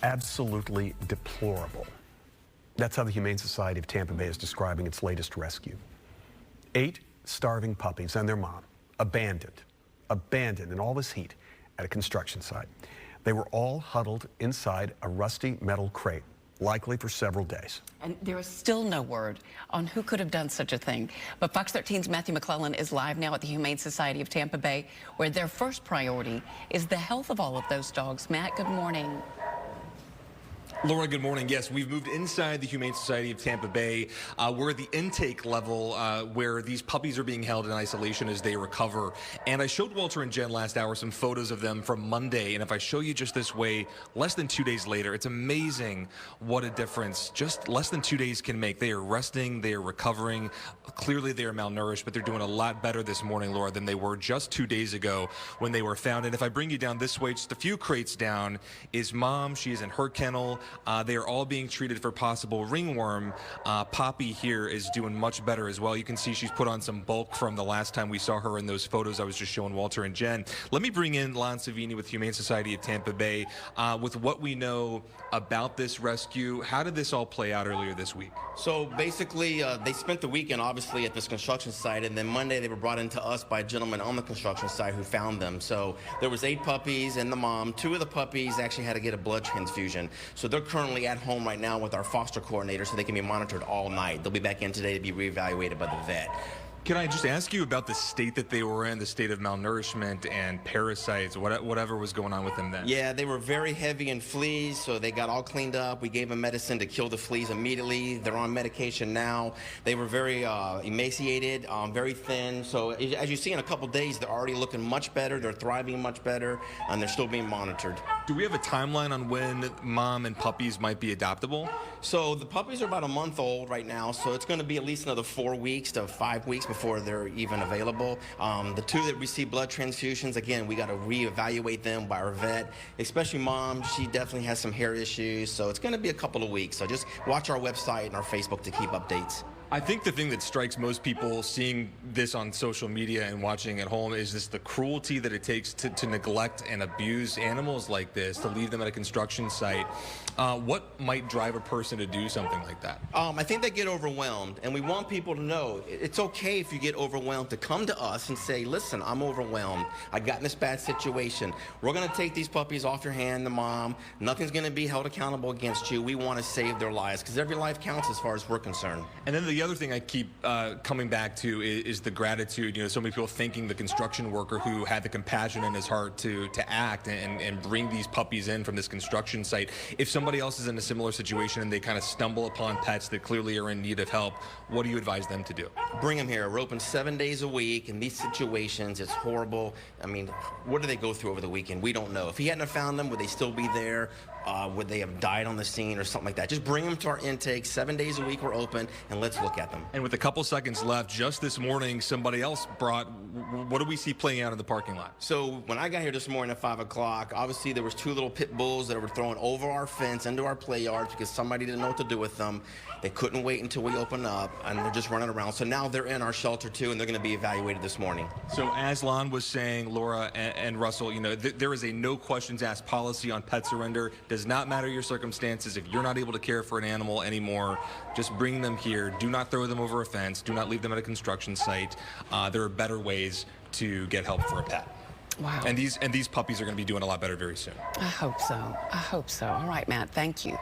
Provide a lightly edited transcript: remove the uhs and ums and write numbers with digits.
Absolutely deplorable. That's how the Humane Society of Tampa Bay is describing its latest rescue. 8 starving puppies and their mom, abandoned in all this heat at a construction site. They were all huddled inside a rusty metal crate, likely for several days. And there is still no word on who could have done such a thing. But Fox 13's Matthew McClellan is live now at the Humane Society of Tampa Bay, where their first priority is the health of all of those dogs. Matt, good morning. Laura, good morning. Yes, we've moved inside the Humane Society of Tampa Bay. We're at the intake level where these puppies are being held in isolation as they recover. And I showed Walter and Jen last hour some photos of them from Monday. And if I show you just this way, less than 2 days later, it's amazing what a difference just less than 2 days can make. They are resting, they are recovering. Clearly they are malnourished, but they're doing a lot better this morning, Laura, than they were just 2 days ago when they were found. And if I bring you down this way, just a few crates down, is Mom. She is in her kennel. They are all being treated for possible ringworm. Poppy here is doing much better as well. You can see she's put on some bulk from the last time we saw her in those photos I was just showing Walter and Jen. Let me bring in Lon Savini with Humane Society of Tampa Bay. With what we know about this rescue, how did this all play out earlier this week? So basically, they spent the weekend obviously at this construction site, and then Monday they were brought into us by a gentleman on the construction site who found them. So there was 8 puppies and the mom. 2 of the puppies actually had to get a blood transfusion. So they're currently at home right now with our foster coordinator, so they can be monitored all night. They'll be back in today to be reevaluated by the vet. Can I just ask you about the state that they were in, the state of malnourishment and parasites, whatever was going on with them then? Yeah, they were very heavy in fleas, so they got all cleaned up. We gave them medicine to kill the fleas immediately. They're on medication now. They were very emaciated, very thin. So as you see, in a couple days, they're already looking much better. They're thriving much better, and they're still being monitored. Do we have a timeline on when mom and puppies might be adoptable? So the puppies are about a month old right now, so it's going to be at least another 4 weeks to 5 weeks before they're even available. The 2 that receive blood transfusions, again, we got to reevaluate them by our vet, especially Mom. She definitely has some hair issues, so it's going to be a couple of weeks. So just watch our website and our Facebook to keep updates. I think the thing that strikes most people seeing this on social media and watching at home is just the cruelty that it takes to neglect and abuse animals like this, to leave them at a construction site. What might drive a person to do something like that? I think they get overwhelmed, and we want people to know it's okay if you get overwhelmed to come to us and say, listen, I'm overwhelmed. I got in this bad situation. We're going to take these puppies off your hand, the mom. Nothing's going to be held accountable against you. We want to save their lives because every life counts as far as we're concerned. And then the other thing I keep coming back to is the gratitude. You know, so many people thanking the construction worker who had the compassion in his heart to act and bring these puppies in from this construction site. If somebody else is in a similar situation and they kind of stumble upon pets that clearly are in need of help, what do you advise them to do? Bring them here. We're open 7 days a week. In these situations, it's horrible. I mean, what do they go through over the weekend? We don't know. If he hadn't have found them, would they still be there? Would they have died on the scene or something like that? Just bring them to our intake. 7 days a week we're open, and let's look at them. And with a couple seconds left, just this morning, somebody else brought, what do we see playing out in the parking lot? So when I got here this morning at 5 o'clock, obviously there was 2 little pit bulls that were thrown over our fence into our play yards because somebody didn't know what to do with them. They couldn't wait until we opened up, and they're just running around. So now they're in our shelter too, and they're going to be evaluated this morning. So as Lon was saying, Laura and Russell, you know, there is a no questions asked policy on pet surrender. Does not matter your circumstances. If you're not able to care for an animal anymore, just bring them here. Do not throw them over a fence. Do not leave them at a construction site. There are better ways to get help for a pet. Wow. And these puppies are going to be doing a lot better very soon. I hope so. I hope so. All right, Matt, thank you.